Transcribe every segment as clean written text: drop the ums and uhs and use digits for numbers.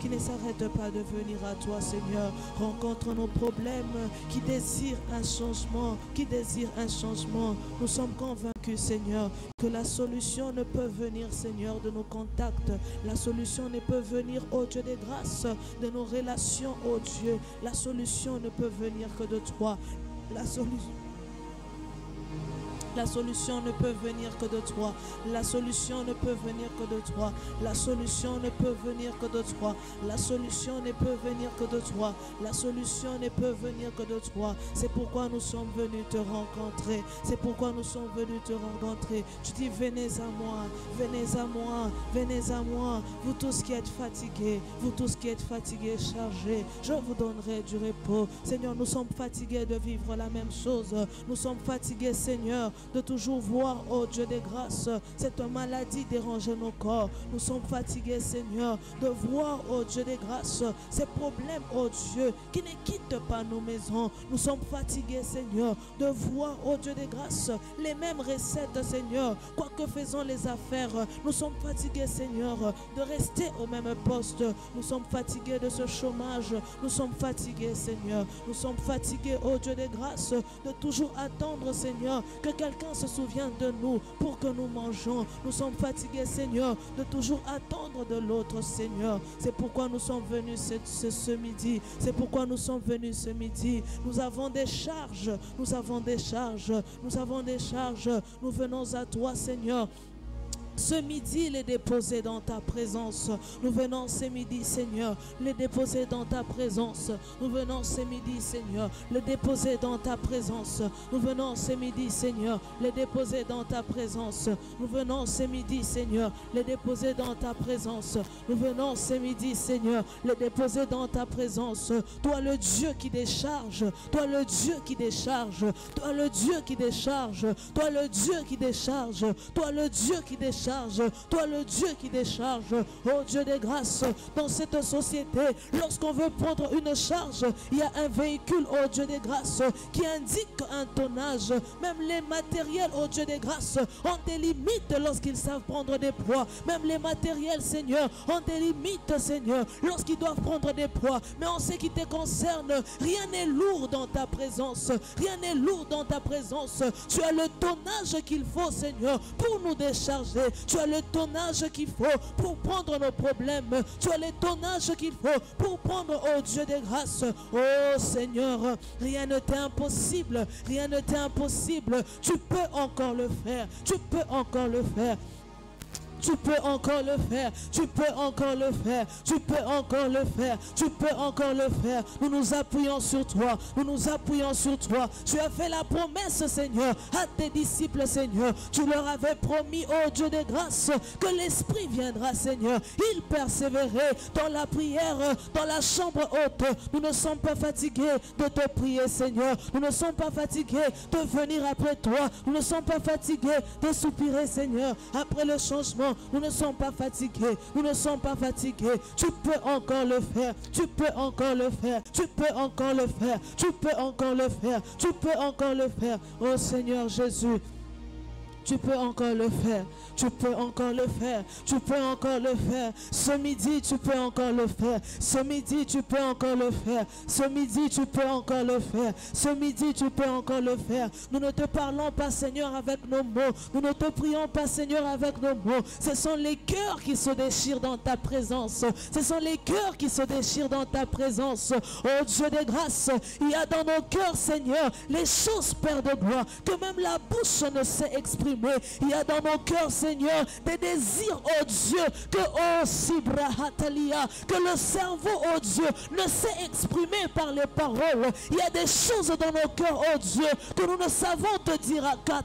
qui ne s'arrêtent pas de venir à toi, Seigneur. Rencontre nos problèmes, qui désirent un changement, Nous sommes convaincus, Seigneur, que la solution ne peut venir, Seigneur, de nos contacts. La solution ne peut venir, ô Dieu des grâces, de nos relations, ô Dieu. La solution ne peut venir que de toi. La solution ne peut venir que de toi. La solution ne peut venir que de toi. La solution ne peut venir que de toi. La solution ne peut venir que de toi. La solution ne peut venir que de toi. C'est pourquoi nous sommes venus te rencontrer. C'est pourquoi nous sommes venus te rencontrer. Tu dis, venez à moi, venez à moi, venez à moi. Vous tous qui êtes fatigués, vous tous qui êtes fatigués, chargés, je vous donnerai du repos. Seigneur, nous sommes fatigués de vivre la même chose. Nous sommes fatigués, Seigneur, de toujours voir, oh Dieu des grâces, cette maladie déranger nos corps. Nous sommes fatigués, Seigneur, de voir, oh Dieu des grâces, ces problèmes, oh Dieu, qui ne quittent pas nos maisons. Nous sommes fatigués, Seigneur, de voir, oh Dieu des grâces, les mêmes recettes, Seigneur, quoi que faisons les affaires. Nous sommes fatigués, Seigneur, de rester au même poste. Nous sommes fatigués de ce chômage. Nous sommes fatigués, Seigneur. Nous sommes fatigués, oh Dieu des grâces, de toujours attendre, Seigneur, que quelqu'un se souvienne de nous pour que nous mangeons. Nous sommes fatigués, Seigneur, de toujours attendre de l'autre, Seigneur. C'est pourquoi nous sommes venus ce midi. C'est pourquoi nous sommes venus ce midi. Nous avons des charges. Nous avons des charges. Nous avons des charges. Nous venons à toi, Seigneur. Ce midi, les déposer dans ta présence. Nous venons ce midi, Seigneur, les déposer dans ta présence. Nous venons ce midi, Seigneur, les déposer dans ta présence. Nous venons ce midi, Seigneur, les déposer dans ta présence. Nous venons ce midi, Seigneur, les déposer dans ta présence. Nous venons ce midi, Seigneur, les déposer dans ta présence. Toi le Dieu qui décharge, toi le Dieu qui décharge, toi le Dieu qui décharge, toi le Dieu qui décharge, toi le Dieu qui décharge. Toi le Dieu qui décharge, oh Dieu des grâces, dans cette société, lorsqu'on veut prendre une charge, il y a un véhicule, oh Dieu des grâces, qui indique un tonnage. Même les matériels, oh Dieu des grâces, ont des limites lorsqu'ils savent prendre des poids. Même les matériels, Seigneur, ont des limites, Seigneur, lorsqu'ils doivent prendre des poids. Mais en ce qui te concerne, rien n'est lourd dans ta présence. Rien n'est lourd dans ta présence. Tu as le tonnage qu'il faut, Seigneur, pour nous décharger. Tu as le tonnage qu'il faut pour prendre nos problèmes. Tu as le tonnage qu'il faut pour prendre, oh Dieu des grâces. Oh Seigneur, rien ne t'est impossible. Rien ne t'est impossible. Tu peux encore le faire. Tu peux encore le faire. Tu peux encore le faire, tu peux encore le faire, tu peux encore le faire, tu peux encore le faire. Nous nous appuyons sur toi, nous nous appuyons sur toi. Tu as fait la promesse, Seigneur, à tes disciples, Seigneur. Tu leur avais promis, oh Dieu de grâce, que l'Esprit viendra, Seigneur. Ils persévéraient dans la prière, dans la chambre haute. Nous ne sommes pas fatigués de te prier, Seigneur. Nous ne sommes pas fatigués de venir après toi. Nous ne sommes pas fatigués de soupirer, Seigneur, après le changement. Nous ne sommes pas fatigués. Nous ne sommes pas fatigués. Tu peux encore le faire. Tu peux encore le faire. Tu peux encore le faire. Tu peux encore le faire. Tu peux encore le faire. Oh Seigneur Jésus, tu peux encore le faire. Tu peux encore le faire. Tu peux encore le faire. Ce midi, tu peux encore le faire. Ce midi, tu peux encore le faire. Ce midi, tu peux encore le faire. Ce midi, tu peux encore le faire. Nous ne te parlons pas, Seigneur, avec nos mots. Nous ne te prions pas, Seigneur, avec nos mots. Ce sont les cœurs qui se déchirent dans ta présence. Ce sont les cœurs qui se déchirent dans ta présence. Oh Dieu des grâces, il y a dans nos cœurs, Seigneur, les choses, Père de gloire, que même la bouche ne sait exprimer. Il y a dans nos cœurs, Seigneur, des désirs, oh Dieu, que que le cerveau, oh Dieu, ne sait exprimer par les paroles. Il y a des choses dans nos cœurs, oh Dieu, que nous ne savons te dire qu'à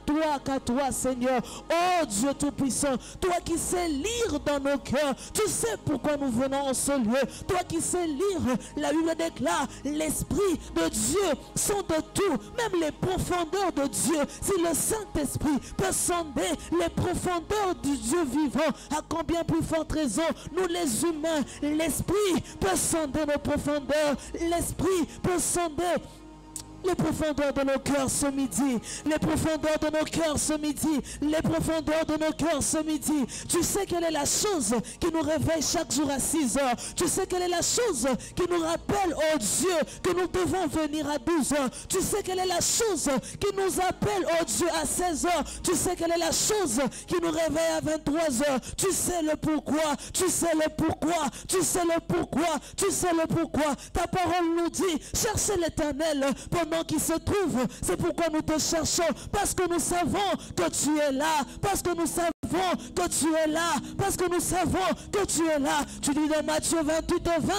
toi, Seigneur. Oh Dieu Tout-Puissant, toi qui sais lire dans nos cœurs, tu sais pourquoi nous venons en ce lieu. Toi qui sais lire, la Bible déclare, l'Esprit de Dieu sont de tout, même les profondeurs de Dieu. Si le Saint-Esprit peut sonder les profondeurs du Dieu vivant, à combien plus forte raison, nous les humains, l'Esprit peut sonder nos profondeurs, l'Esprit peut sonder les profondeurs de nos cœurs ce midi, les profondeurs de nos cœurs ce midi, les profondeurs de nos cœurs ce midi. Tu sais quelle est la chose qui nous réveille chaque jour à 6 heures. Tu sais quelle est la chose qui nous rappelle, oh Dieu, que nous devons venir à 12 heures. Tu sais quelle est la chose qui nous appelle, oh Dieu, à 16 heures. Tu sais quelle est la chose qui nous réveille à 23 heures. Tu sais le pourquoi, tu sais le pourquoi, tu sais le pourquoi, tu sais le pourquoi. Ta parole nous dit, cherchez l'Éternel pendant qu'il se trouve. C'est pourquoi nous te cherchons, parce que nous savons que tu es là, parce que nous savons que tu es là, parce que nous savons que tu es là. Tu dis dans Matthieu 28 et 20,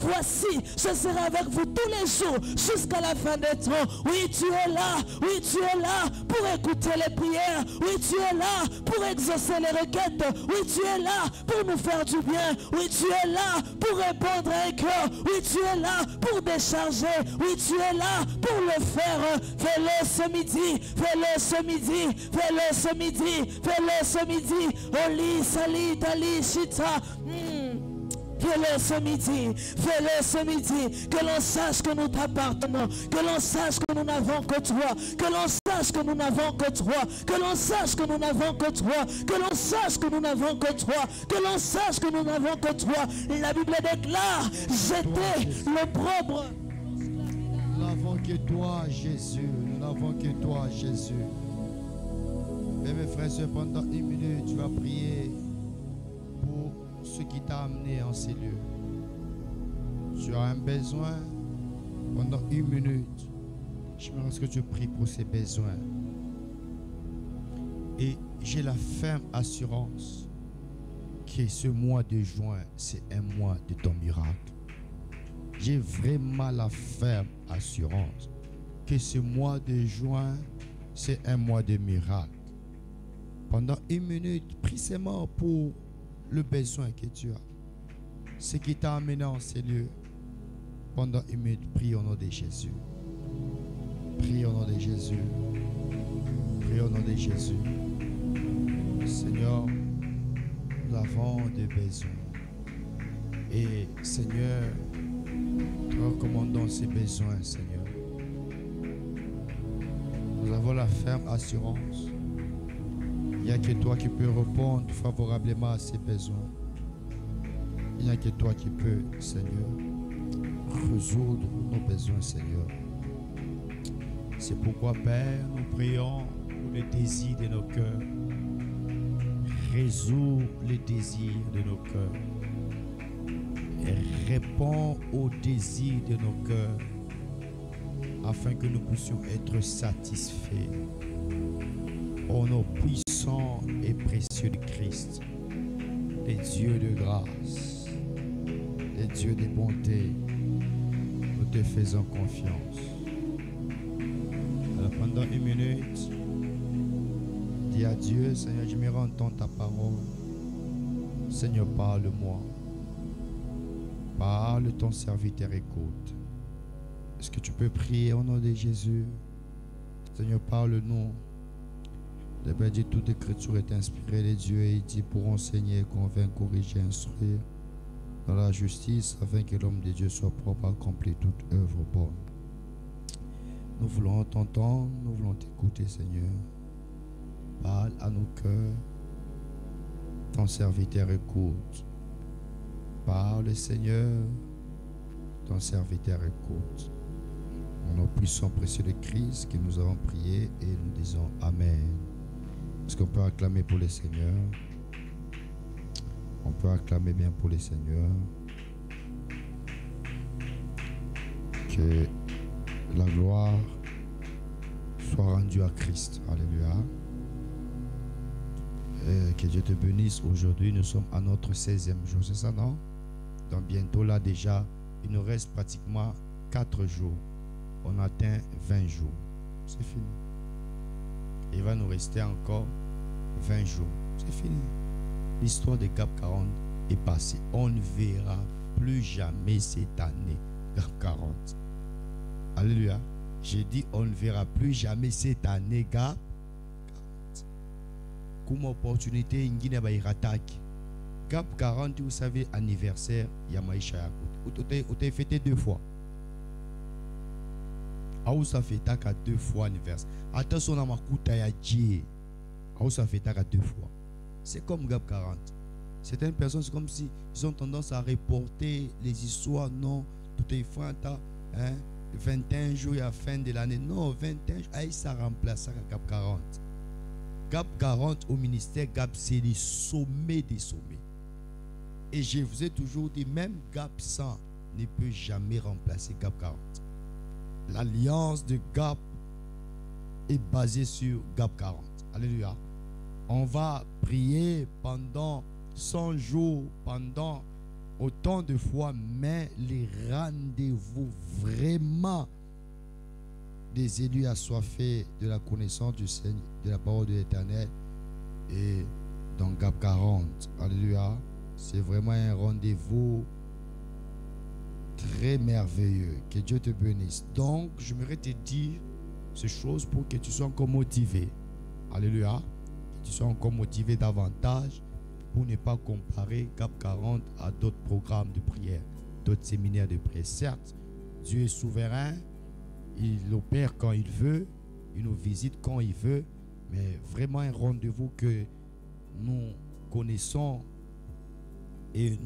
voici, je serai avec vous tous les jours jusqu'à la fin des temps. Oui, tu es là, oui, tu es là pour écouter les prières. Oui, tu es là pour exaucer les requêtes. Oui, tu es là pour nous faire du bien. Oui, tu es là pour répondre à un cœur. Oui, tu es là pour décharger. Oui, tu es là pour le faire. Fais-le ce midi, fais-le ce midi, fais-le ce midi, fais-le ce midi. Oli, sali, tali, shita. Fais-le ce midi, fais-le ce midi, que l'on sache que nous t'appartenons, que l'on sache que nous n'avons que toi, que l'on sache que nous n'avons que toi, que l'on sache que nous n'avons que toi, que l'on sache que nous n'avons que toi, que l'on sache que nous n'avons que toi. La Bible déclare, j'étais l'opprobre. Nous n'avons que toi, Jésus, nous n'avons que toi, Jésus. Mais mes frères, pendant 1 minute, tu vas prier pour ce qui t'a amené en ces lieux. Tu as un besoin pendant 1 minute. J'aimerais que tu pries pour ces besoins. Et j'ai la ferme assurance que ce mois de juin, c'est un mois de ton miracle. J'ai vraiment la ferme assurance que ce mois de juin, c'est un mois de miracle. Pendant 1 minute, prie seulement pour le besoin que tu as. Ce qui t'a amené en ces lieux. Pendant 1 minute, prie au nom de Jésus. Prie au nom de Jésus. Prie au nom de Jésus. Seigneur, nous avons des besoins. Et Seigneur, nous recommandons ces besoins, Seigneur. Nous avons la ferme assurance. Il n'y a que toi qui peux répondre favorablement à ces besoins. Il n'y a que toi qui peux, Seigneur, résoudre nos besoins, Seigneur. C'est pourquoi, Père, nous prions pour les désirs de nos cœurs. Résous les désirs de nos cœurs. Et réponds aux désirs de nos cœurs afin que nous puissions être satisfaits. Au nom puissant et précieux de Christ, les dieux de grâce, les dieux de bonté, nous te faisons confiance. Alors pendant 1 minute, dis à Dieu, Seigneur, je me rends ta parole. Seigneur, parle-moi. Parle, ton serviteur écoute. Est-ce que tu peux prier au nom de Jésus? Seigneur, parle-nous. Le Père dit, toute écriture est inspirée de Dieu et il dit pour enseigner, convaincre, corriger, instruire dans la justice afin que l'homme de Dieu soit propre à accomplir toute œuvre bonne. Nous voulons t'entendre, nous voulons t'écouter, Seigneur. Parle à nos cœurs. Ton serviteur écoute. Parle, Seigneur. Ton serviteur écoute. Au nom puissant précieux de Christ que nous avons prié et nous disons Amen. Est-ce qu'on peut acclamer pour le Seigneur? On peut acclamer bien pour le Seigneur. Que la gloire soit rendue à Christ. Alléluia. Et que Dieu te bénisse aujourd'hui. Nous sommes à notre 16e jour. C'est ça, non? Donc bientôt là déjà, il nous reste pratiquement 4 jours. On atteint 20 jours. C'est fini. Il va nous rester encore 20 jours. C'est fini. L'histoire de Cap 40 est passée. On ne verra plus jamais cette année Cap 40. Alléluia. J'ai dit on ne verra plus jamais cette année Cap 40. Comme opportunité, il y a une attaque. Cap 40, vous savez, anniversaire, il y a Maïcha Yakout. Vous avez fêté 2 fois. Aou ça fait à 2 fois anniversaire. Attention à ma kouta ya Dieu. Aou ça fait à 2 fois. C'est comme Gap 40. Certaines personnes, c'est comme si ils ont tendance à reporter les histoires. Non, tout est fin, hein, 21 jours à la fin de l'année. Non, 21 jours, ça remplace Gap 40. Gap 40 au ministère, Gap, c'est le sommet des sommets. Et je vous ai toujours dit, même Gap 100 ne peut jamais remplacer Gap 40. L'alliance de Gap est basée sur Gap 40. Alléluia. On va prier pendant 100 jours, pendant autant de fois, mais les rendez-vous vraiment des élus assoiffés de la connaissance du Seigneur, de la parole de l'Éternel, et dans Gap 40. Alléluia. C'est vraiment un rendez-vous très merveilleux. Que Dieu te bénisse. Donc, je voudrais te dire ces choses pour que tu sois encore motivé. Alléluia. Que tu sois encore motivé davantage pour ne pas comparer Gap 40 à d'autres programmes de prière, d'autres séminaires de prière. Certes, Dieu est souverain. Il opère quand il veut. Il nous visite quand il veut. Mais vraiment un rendez-vous que nous connaissons et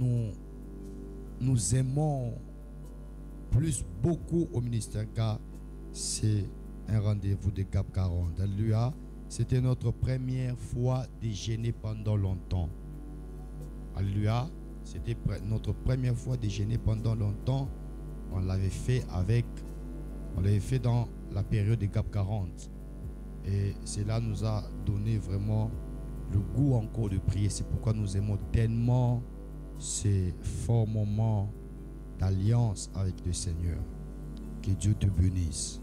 nous aimons plus beaucoup au ministère Gap, c'est un rendez-vous de Gap 40. Alléluia. C'était notre première fois déjeuner pendant longtemps. Alléluia. C'était notre première fois déjeuner pendant longtemps. On l'avait fait dans la période de Gap 40. Et cela nous a donné vraiment le goût encore de prier. C'est pourquoi nous aimons tellement ces forts moments d'alliance avec le Seigneur. Que Dieu te bénisse.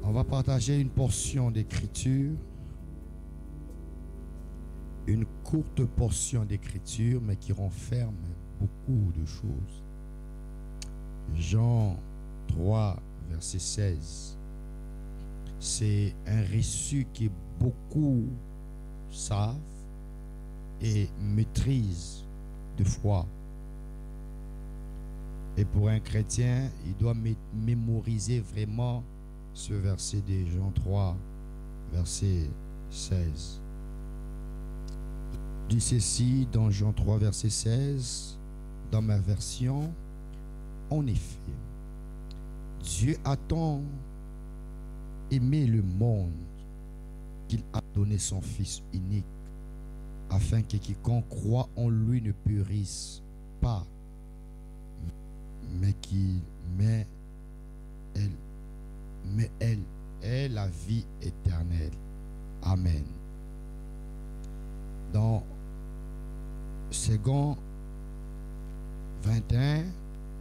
On va partager une portion d'écriture, une courte portion d'écriture, mais qui renferme beaucoup de choses. Jean 3, verset 16. C'est un récit que beaucoup savent et maîtrisent de foi. Et pour un chrétien, il doit mémoriser vraiment ce verset de Jean 3, verset 16. Dit ceci dans Jean 3, verset 16, dans ma version. En effet, Dieu a tant aimé le monde qu'il a donné son Fils unique, afin que quiconque croit en lui ne périsse pas, mais elle est la vie éternelle. Amen. Dans 2 21,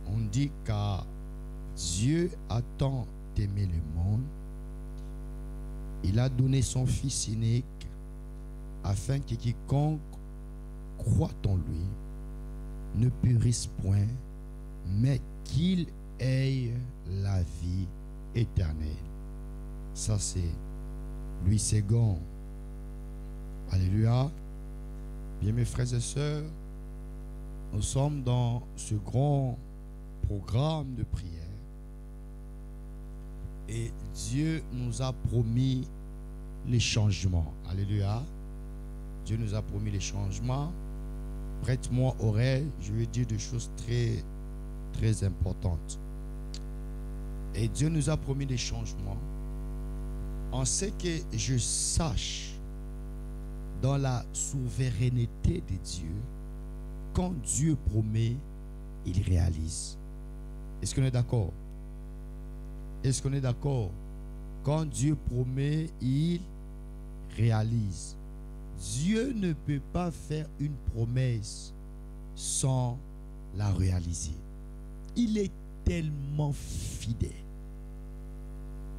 on dit car Dieu a tant aimé le monde, il a donné son Fils unique, afin que quiconque croit en lui ne périsse point, mais qu'il ait la vie éternelle. Ça c'est Louis II. Alléluia. Bien mes frères et sœurs, nous sommes dans ce grand programme de prière et Dieu nous a promis les changements. Alléluia. Dieu nous a promis les changements. Prête-moi oreille, je vais dire des choses très très importantes. Et Dieu nous a promis des changements. On sait que je sache dans la souveraineté de Dieu, quand Dieu promet, il réalise. Est-ce qu'on est d'accord? Est-ce qu'on est d'accord? Quand Dieu promet, il réalise. Dieu ne peut pas faire une promesse sans la réaliser. Il est tellement fidèle.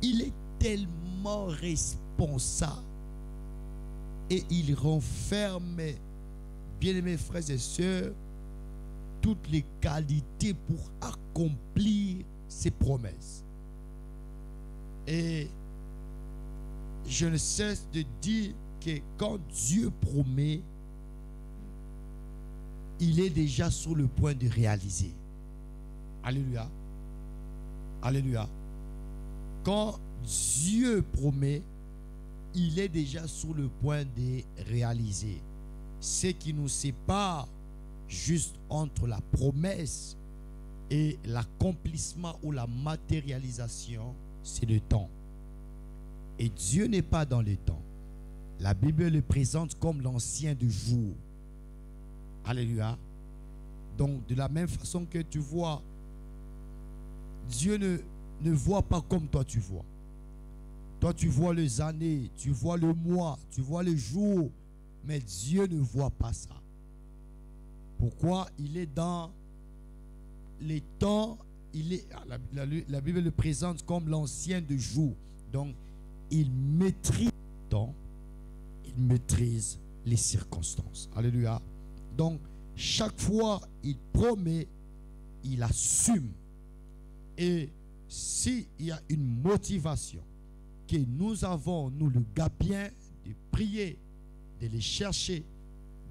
Il est tellement responsable. Et il renferme, bien-aimés frères et sœurs, toutes les qualités pour accomplir ses promesses. Et je ne cesse de dire que quand Dieu promet, il est déjà sur le point de réaliser. Alléluia. Alléluia. Quand Dieu promet, il est déjà sur le point de réaliser. Ce qui nous sépare juste entre la promesse et l'accomplissement ou la matérialisation, c'est le temps. Et Dieu n'est pas dans le temps. La Bible le présente comme l'ancien du jour. Alléluia. Donc, de la même façon que tu vois, Dieu ne voit pas comme toi tu vois. Toi, tu vois les années, tu vois le mois, tu vois les jours, mais Dieu ne voit pas ça. Pourquoi? Il est dans les temps, la Bible le présente comme l'ancien de jour. Donc, il maîtrise le temps, il maîtrise les circonstances. Alléluia. Donc, chaque fois, il promet, il assume. Et s'il y a une motivation que nous avons, nous le gabiens, de prier, de les chercher,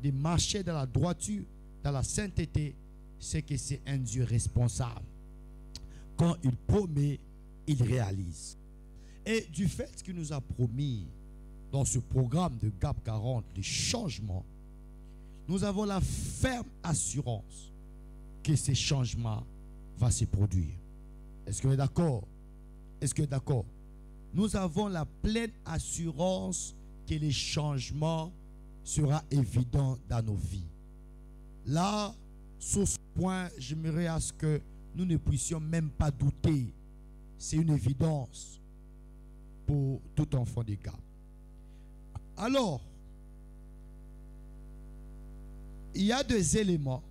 de marcher dans la droiture, dans la sainteté, c'est que c'est un Dieu responsable. Quand il promet, il réalise. Et du fait qu'il nous a promis dans ce programme de GAP 40, les changements, nous avons la ferme assurance que ces changements vont se produire. Est-ce que vous êtes d'accord? Est-ce que vous êtes d'accord? Nous avons la pleine assurance que les changements seront évidents dans nos vies. Là, sur ce point, j'aimerais à ce que nous ne puissions même pas douter. C'est une évidence pour tout enfant de GAP. Alors, il y a des éléments,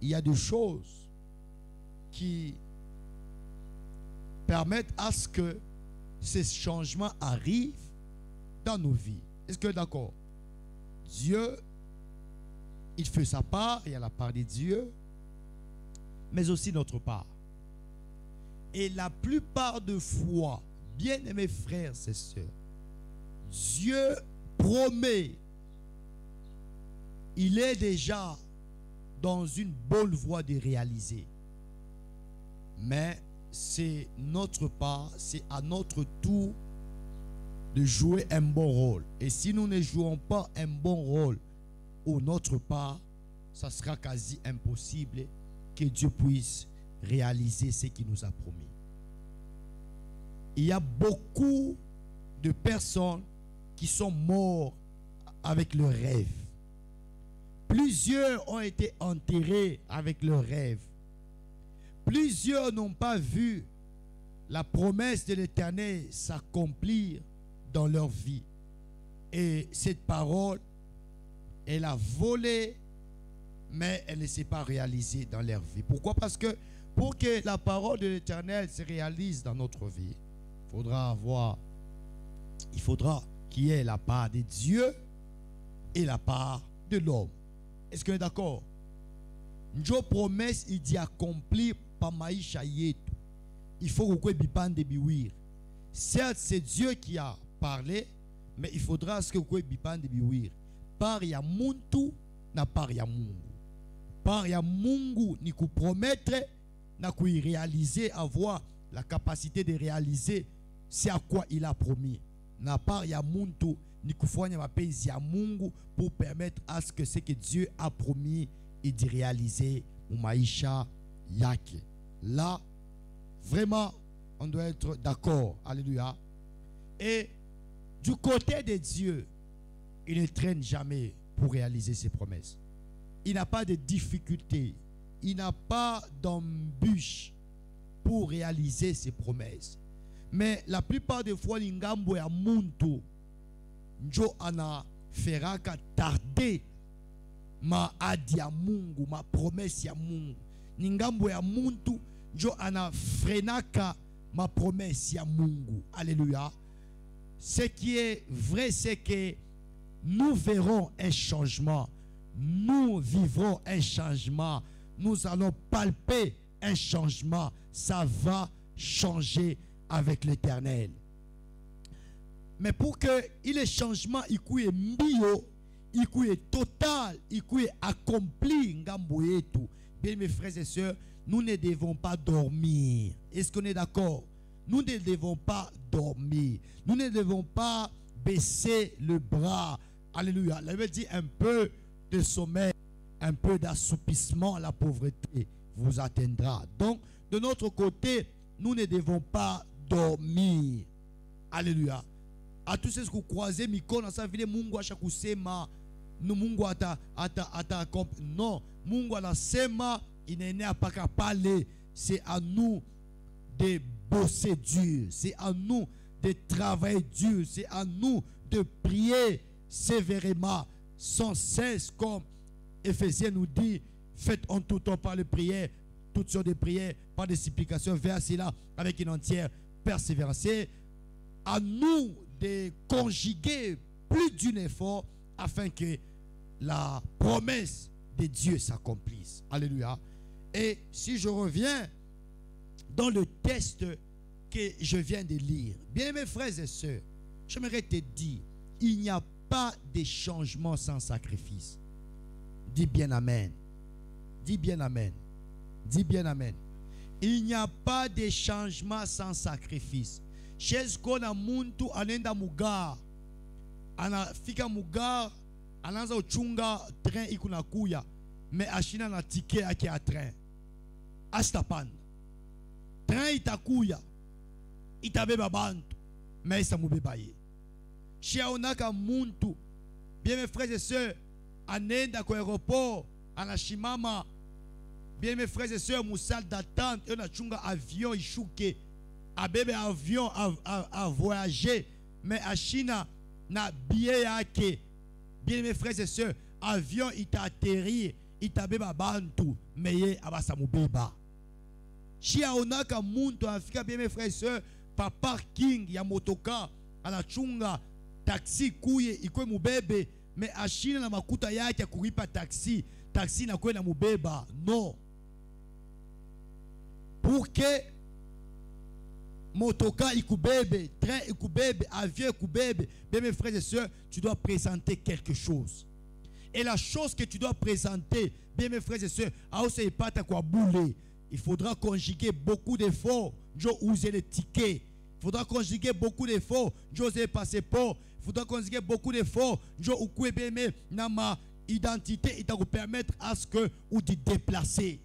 il y a des choses qui permettent à ce que ces changements arrivent dans nos vies. Est-ce que d'accord? Dieu, il fait sa part, il y a la part de Dieu, mais aussi notre part. Et la plupart de fois, bien-aimés frères et sœurs, Dieu promet, il est déjà dans une bonne voie de réaliser. Mais c'est notre part, c'est à notre tour de jouer un bon rôle. Et si nous ne jouons pas un bon rôle ou notre part, ça sera quasi impossible que Dieu puisse réaliser ce qu'il nous a promis. Il y a beaucoup de personnes qui sont mortes avec leurs rêves. Plusieurs ont été enterrés avec leurs rêves. Plusieurs n'ont pas vu la promesse de l'Éternel s'accomplir dans leur vie. Et cette parole, elle a volé, mais elle ne s'est pas réalisée dans leur vie. Pourquoi? Parce que pour que la parole de l'Éternel se réalise dans notre vie, il faudra qu'il y ait la part de Dieu et la part de l'homme. Est-ce qu'on est d'accord? Njo promesse il dit accomplir par maïcha yetu. Il faut que bipande biwir. Certes, c'est Dieu qui a parlé, mais il faudra que vous bipande biwir. Par ya muntu na par ya mungu. Par ya mungu ni ku promettre na ku réaliser, avoir la capacité de réaliser c'est à quoi il a promis. Na par ya muntu ni kufanya mapenzi ya Mungu pour permettre à ce que Dieu a promis et de réaliser mu maisha yake. Là, vraiment, on doit être d'accord. Alléluia. Et du côté de Dieu, il ne traîne jamais pour réaliser ses promesses. Il n'a pas de difficulté. Il n'a pas d'embûche pour réaliser ses promesses. Mais la plupart des fois, l'ingambo ya muntu njo ana feraka tarder ma adi ya Mungu, ma promesse ya Mungu. Ningambo ya muntu njo ana frenaka ma promesse ya Mungu. Alléluia. Ce qui est vrai, c'est que nous verrons un changement. Nous vivrons un changement. Nous allons palper un changement. Ça va changer avec l'Éternel. Mais pour que le changement il mbio, il total, il accompli ngambo yetu. Bien mes frères et sœurs, nous ne devons pas dormir. Est-ce qu'on est d'accord? nous ne devons pas dormir. Nous ne devons pas baisser le bras. Alléluia. La Bible dit un peu de sommeil, un peu d'assoupissement à la pauvreté vous atteindra. Donc, de notre côté, nous ne devons pas dormir. Alléluia. À tous ceux qui croisent Miko dans sa vie, Mungu ashakusema, nous Mungu ata non, Mungu anasema, il n'est pas qu'à parler. C'est à nous de bosser dur, c'est à nous de travailler dur, c'est à nous de prier sévèrement, sans cesse, comme Éphésiens nous dit, faites en tout temps par les prières, toutes sortes de prières, par des supplications, vers cela avec une entière persévérance. C'est à nous de conjuguer plus d'un effort afin que la promesse de Dieu s'accomplisse. Alléluia. Et si je reviens dans le texte que je viens de lire, bien mes frères et sœurs, j'aimerais te dire, il n'y a pas de changement sans sacrifice. Dis bien amen. Dis bien amen. Dis bien amen. Il n'y a pas de changement sans sacrifice. Chez kona muntu anenda mugar, anafika mugar, anaanza uchunga train ikunakuya, me ashina na ticket yake ya train. Astapanda. Train itakuya, itabeba bantu, me isamubeba ye. Shiaonaka muntu, bien mes frères et sœurs, anenda kwa aéroport, anashimama, bien mes frères et sœurs, moussal d'attente, on a chunga avion ishuke, a bébé avion à voyager, mais à China, na billet yake, bien mes frères et sœurs, avion il t'a atterri, il t'a bébé bantu, mais yé abasa mubeba. Chia onaka muntu Afrika, bien mes frères et sœurs, par parking ya motoka, anachunga taxi kuye ikwe mubebe, mais à China na makuta yake kuripa taxi na kwe na mubeba. Non. Pour que motoka ikubebe, train ikubebe, avion ikubebe, bien mes frères et sœurs, tu dois présenter quelque chose. Et la chose que tu dois présenter, bien mes frères et sœurs, il faudra conjuguer beaucoup d'efforts. Je user les tickets. Il faudra conjuguer beaucoup d'efforts. J'ose passer passeport. Il faudra conjuguer beaucoup d'efforts. Je ukwebeme na ma identité. Il va vous permettre à ce que vous te déplacer.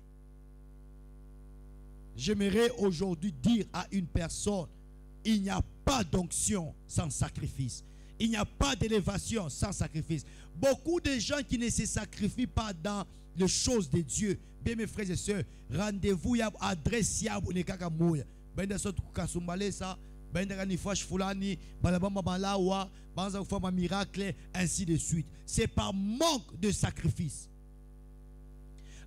J'aimerais aujourd'hui dire à une personne, il n'y a pas d'onction sans sacrifice. Il n'y a pas d'élévation sans sacrifice. Beaucoup de gens qui ne se sacrifient pas dans les choses de Dieu. Bien mes frères et sœurs, rendez-vous yab adresse yab unekaka moya. Benda sotu kasumbale sa, benda ni fash fulani, balabamba balawa, banza kufama miracle, ainsi de suite. C'est par manque de sacrifice.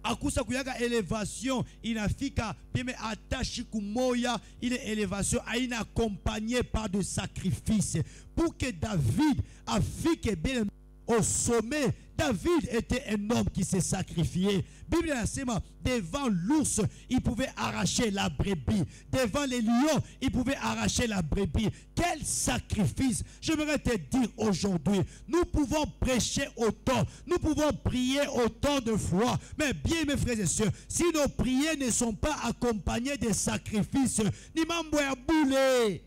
Akusa kuyaga élévation, inafika peme attaché kumoya, il est élévation, il est accompagné par de sacrifices. Pour que David affique bien au sommet, David était un homme qui s'est sacrifié. Bible devant l'ours, il pouvait arracher la brebis. Devant les lions, il pouvait arracher la brebis. Quel sacrifice! J'aimerais te dire aujourd'hui, nous pouvons prêcher autant, nous pouvons prier autant de fois. Mais bien mes frères et sœurs, si nos prières ne sont pas accompagnées de sacrifices, ni mambo ya boule.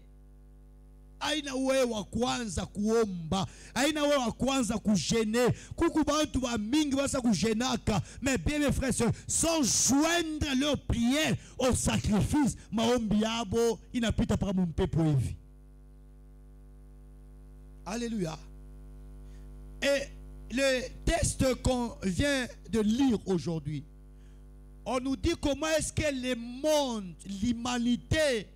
Aina wewe wa kwanza kuomba, aina wewe wa kwanza kujene. Kuku bantu ba mingi basa kujenaka, mais bien mes frères sans joindre leur prière au sacrifice, maombi yabo inapita para mpepo hivi. Alléluia. Et le texte qu'on vient de lire aujourd'hui, on nous dit comment est-ce que le monde, l'humanité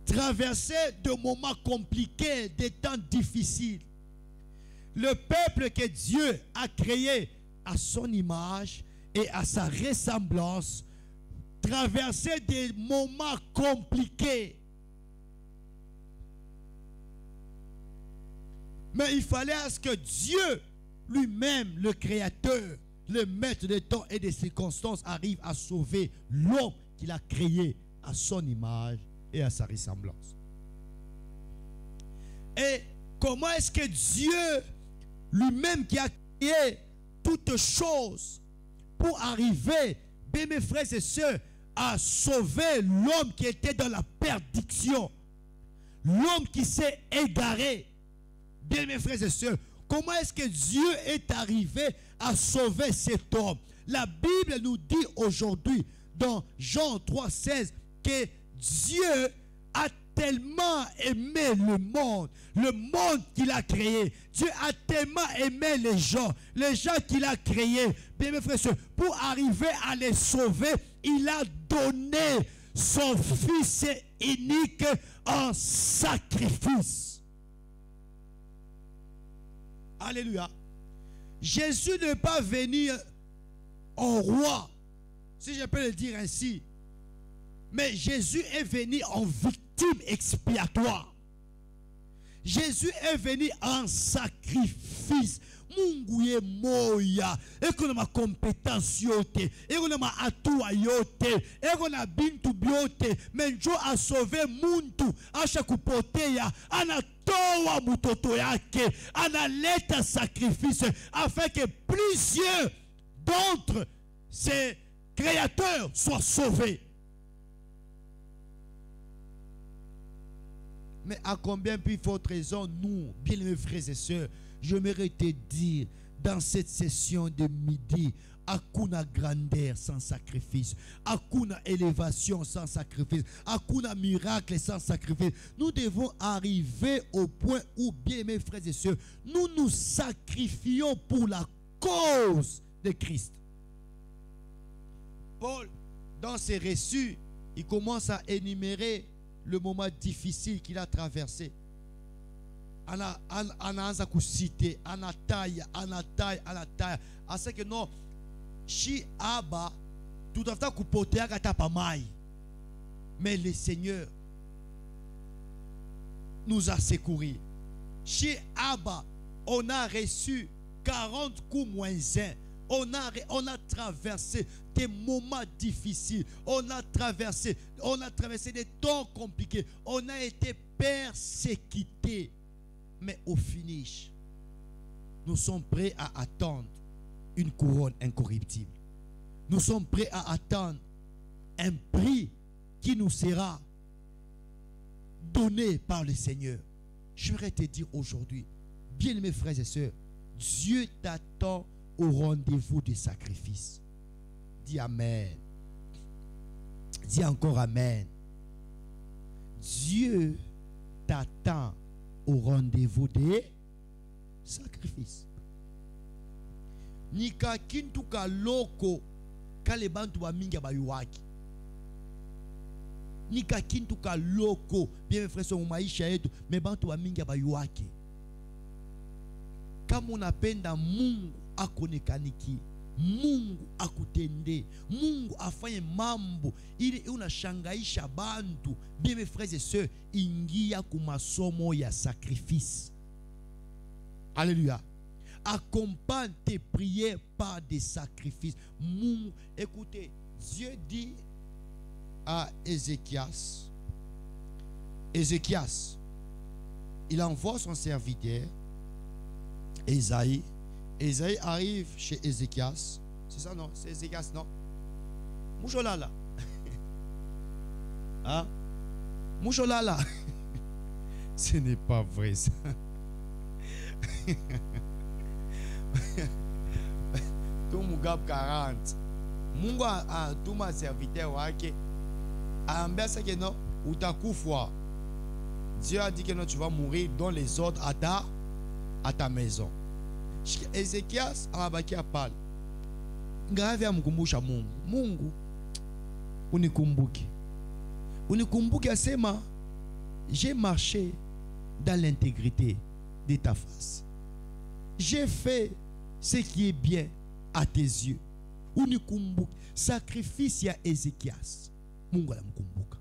traverser de moments compliqués, des temps difficiles. Le peuple que Dieu a créé à son image et à sa ressemblance traversait des moments compliqués. Mais il fallait à ce que Dieu lui-même, le Créateur, le maître des temps et des circonstances, arrive à sauver l'homme qu'il a créé à son image et à sa ressemblance. Et comment est-ce que Dieu lui-même qui a créé toutes choses pour arriver, bien mes frères et sœurs, a sauvé l'homme qui était dans la perdition. L'homme qui s'est égaré. Bien mes frères et sœurs, comment est-ce que Dieu est arrivé à sauver cet homme? La Bible nous dit aujourd'hui dans Jean 3,16 que Dieu a tellement aimé le monde qu'il a créé. Dieu a tellement aimé les gens qu'il a créés. Bien mes frères et sœurs, pour arriver à les sauver, il a donné son Fils unique en sacrifice. Alléluia. Jésus n'est pas venu en roi, si je peux le dire ainsi. Mais Jésus est venu en victime expiatoire. Jésus est venu en sacrifice. Mungu ye moya. Eko na ma compétence yote. Eko na ma atua yote. Eko na bintu biote. Menjo a sauvé muntu. Asha kupotea. Anatoa mutoto yake. Analeta sacrifice. Afin que plusieurs d'entre ces créateurs soient sauvés. Mais à combien plus forte raison, nous, bien-aimés frères et sœurs, j'aimerais te dire, dans cette session de midi, Akuna grandeur sans sacrifice, Akuna élévation sans sacrifice, Akuna miracle sans sacrifice. Nous devons arriver au point où, bien mes frères et sœurs, nous nous sacrifions pour la cause de Christ. Paul, dans ses récits, il commence à énumérer le moment difficile qu'il a traversé. Anaanza kusite, anataya. Asa que non, shi aba, tout à fait kupotea kata pamai. Mais le Seigneur nous a secourus. Chez Abba, on a reçu 40 coups moins 1. On a traversé des moments difficiles. On a traversé des temps compliqués. On a été persécutés. Mais au finish, nous sommes prêts à attendre une couronne incorruptible. Nous sommes prêts à attendre un prix qui nous sera donné par le Seigneur. Je voudrais te dire aujourd'hui, bien-aimés frères et sœurs, Dieu t'attend au rendez-vous des sacrifices. Dis Amen. Dis encore Amen. Dieu t'attend au rendez-vous des sacrifices. Nika kintuka loko kale bantu ba mingi bayuaki. Nika kintuka loko bien frère son maisha yetu me bantu ba mingi bayuaki. Kama unapenda Mungu akonekaniki, Mungu akutende, Mungu afanye mambo ili unashangaisha bantu. Bien mes frères et sœurs, ingia kumasomo ya sacrifice. Alléluia. Accompagne tes prières par des sacrifices. Mungu, écoutez, Dieu dit à Ézéchias, il envoie son serviteur Esaïe. Esaïe arrive chez Ézéchias. C'est ça, non? C'est Ézéchias, non? Moucholala. Hein? Moucholala. Ce n'est pas vrai, ça. Tout Mugab 40. Mungu a tout ma serviteur wake. A ambia que non, ou ta koufwa. Dieu a dit que non, tu vas mourir dans les ordres à ta maison. Ézéchias anabaki parle. Ngave amkumbusha Mungu. Mungu unikumbuke. Unikumbuke asema j'ai marché dans l'intégrité de ta face. J'ai fait ce qui est bien à tes yeux. Unikumbuke. Sacrifice ya Ézéchias. Mungu anamkumbuka.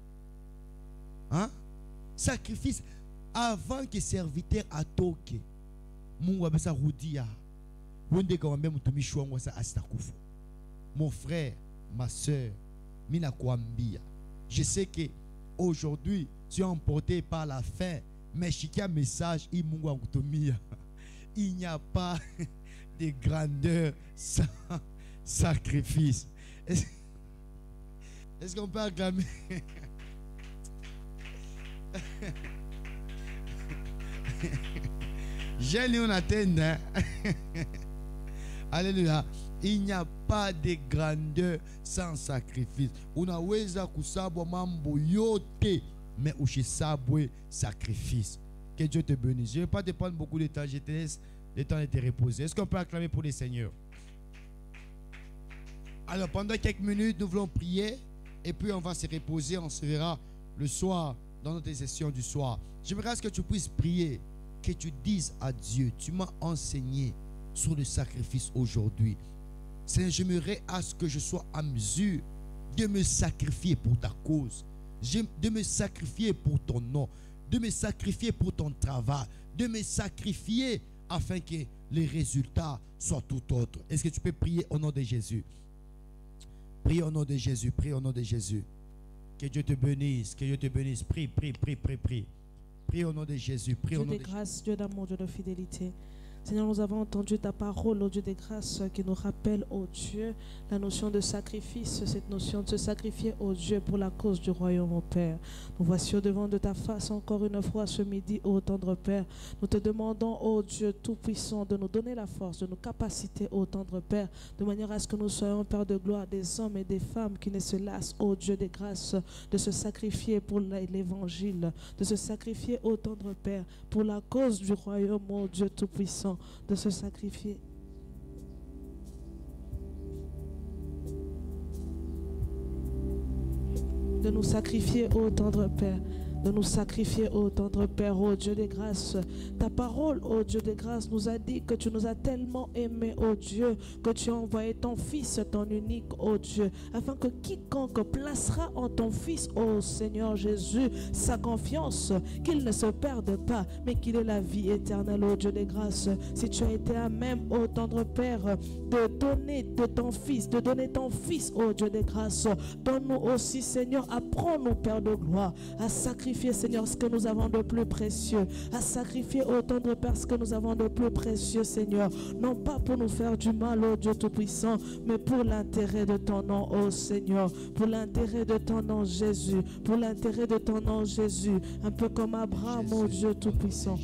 Hein? Sacrifice avant que serviteur atoke. Mungu abesa rudia. Wende kawambia mtumishi wangu sa asitakufa. Mon frère, ma soeur, mina kuambia. Je sais que aujourd'hui tu es emporté par la faim, mais chikia message i Mungu akutumia. Il n'y a pas de grandeur sans sacrifice. Est-ce qu'on peut acclamer? J'ai lu en attente. Alléluia. Il n'y a pas de grandeur sans sacrifice. Unaweza kusabwa mambo yote, mais ushisabwe sacrifice. Que Dieu te bénisse. Je ne vais pas te prendre beaucoup de temps. Je te laisse le temps de te reposer. Est-ce qu'on peut acclamer pour le Seigneur? Alors, pendant quelques minutes, nous voulons prier. Et puis, on va se reposer. On se verra le soir dans notre session du soir. J'aimerais à ce que tu puisses prier. Que tu dises à Dieu, tu m'as enseigné sur le sacrifice aujourd'hui. Seigneur, j'aimerais à ce que je sois en mesure de me sacrifier pour ta cause, de me sacrifier pour ton nom, de me sacrifier pour ton travail, de me sacrifier afin que les résultats soient tout autres. Est-ce que tu peux prier au nom de Jésus? Prie au nom de Jésus, prie au nom de Jésus. Que Dieu te bénisse, que Dieu te bénisse. Prie, prie, prie, prie, prie. Prie au nom de Jésus, prie au nom de Jésus. Dieu de grâce, Dieu d'amour, Dieu de fidélité. Seigneur, nous avons entendu ta parole, ô Dieu des grâces, qui nous rappelle, ô Dieu, la notion de sacrifice, cette notion de se sacrifier, ô Dieu, pour la cause du royaume, ô Père. Nous voici au devant de ta face encore une fois ce midi, ô tendre Père. Nous te demandons, ô Dieu Tout-Puissant, de nous donner la force, de nous capaciter, ô tendre Père, de manière à ce que nous soyons, Père de gloire, des hommes et des femmes qui ne se lassent, ô Dieu des grâces, de se sacrifier pour l'évangile, de se sacrifier, ô tendre Père, pour la cause du royaume, ô Dieu Tout-Puissant, de se sacrifier. De nous sacrifier, ô tendre Père. De nous sacrifier, ô tendre Père, ô Dieu des grâces. Ta parole, ô Dieu des grâces, nous a dit que tu nous as tellement aimés, ô Dieu, que tu as envoyé ton Fils, ton unique, ô Dieu, afin que quiconque placera en ton Fils, ô Seigneur Jésus, sa confiance, qu'il ne se perde pas, mais qu'il ait la vie éternelle, ô Dieu des grâces. Si tu as été à même, ô tendre Père, de donner de ton Fils, de donner ton Fils, ô Dieu des grâces, donne-nous aussi, Seigneur, apprends-nous, Père de gloire, à sacrifier, Seigneur, ce que nous avons de plus précieux, à sacrifier autant de Père ce que nous avons de plus précieux, Seigneur, non pas pour nous faire du mal, ô Dieu Tout-Puissant, mais pour l'intérêt de ton nom, ô Seigneur, pour l'intérêt de ton nom, Jésus, pour l'intérêt de ton nom, Jésus, un peu comme Abraham, ô Dieu Tout-Puissant.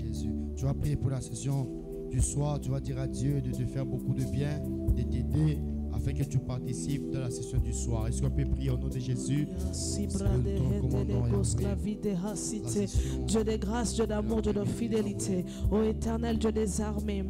Tu vas prier pour la session du soir, tu vas dire à Dieu de te faire beaucoup de bien, de t'aider, afin que tu participes dans la session du soir. Est-ce qu'on peut prier au nom de Jésus? Dieu des grâces, Dieu d'amour, Dieu de fidélité, ô éternel Dieu des armées,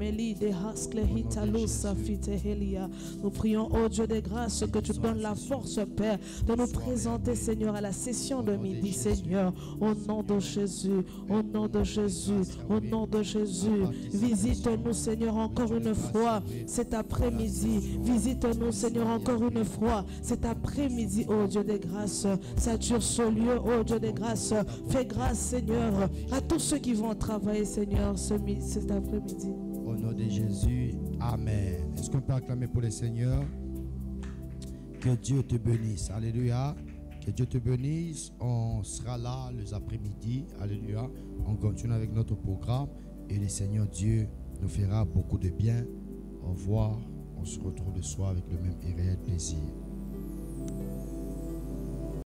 nous prions, ô Dieu des grâces, que tu donnes la force, Père, de nous présenter, Seigneur, à la session de midi, Seigneur, au nom de Jésus, au nom de Jésus, au nom de Jésus. Visite-nous, Seigneur, encore une fois cet après-midi. Visite-nous, Seigneur, encore une fois cet après-midi, ô Dieu des grâces. Sature ce lieu, ô Dieu des grâces. Fais grâce, Seigneur, à tous ceux qui vont travailler, Seigneur, cet après-midi. Au nom de Jésus, amen. Est-ce qu'on peut acclamer pour le Seigneur? Que Dieu te bénisse. Alléluia. Que Dieu te bénisse. On sera là les après-midi. Alléluia. On continue avec notre programme. Et le Seigneur Dieu nous fera beaucoup de bien. Au revoir. On se retrouve le soir avec le même et réel plaisir.